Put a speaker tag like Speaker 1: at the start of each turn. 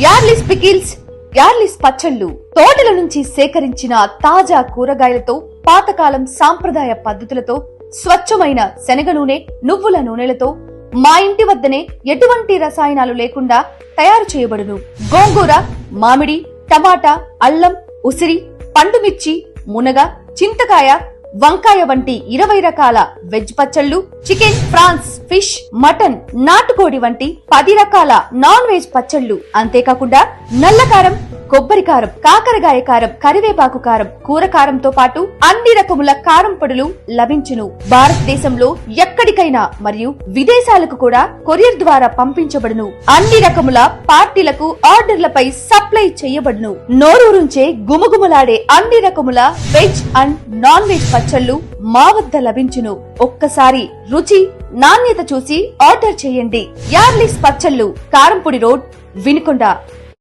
Speaker 1: యార్లిస్ pickles, యార్లిస్ పచ్చళ్ళు తోటల నుంచి సేకరించిన తాజా కూరగాయలతో, పాతకాలం సాంప్రదాయ పద్ధతులతో, స్వచ్ఛమైన శనగ నూనె, నువ్వుల నూనెలతో మా ఇంటి వద్దనే ఎటువంటి రసాయనాలు లేకుండా తయారు చేయబడును. గోంగూర, మామిడి, టమాటా, అల్లం, ఉసిరి, పండుమిర్చి, మునగ, చింతకాయ, వంకాయ వంటి 20 రకాల వెజ్ పచ్చళ్ళు, చికెన్, ఫ్రాన్స్, ఫిష్, మటన్, నాటుకోడి వంటి 10 రకాల నాన్ వెజ్ పచ్చళ్ళు, అంతేకాకుండా నల్లకారం, కొబ్బరి కారం, కాకరకాయ కారం, కరివేపాకు కారం, కూర కారంతో పాటు అన్ని రకముల కారం పొడులు లభించును. భారతదేశంలో ఎక్కడికైనా మరియు విదేశాలకు కూడా కొరియర్ ద్వారా పంపించబడును. అన్ని రకముల పార్టీలకు ఆర్డర్లపై సప్లై చేయబడును. నోరూరుంచే గుమగుమలాడే అన్ని రకముల వెజ్ అండ్ నాన్ వెజ్ పచ్చళ్ళు మా వద్ద లభించును. ఒక్కసారి రుచి, నాణ్యత చూసి ఆర్డర్ చేయండి. యార్లిస్ పచ్చళ్ళు, కారంపొడి రోడ్, వినుకొండ.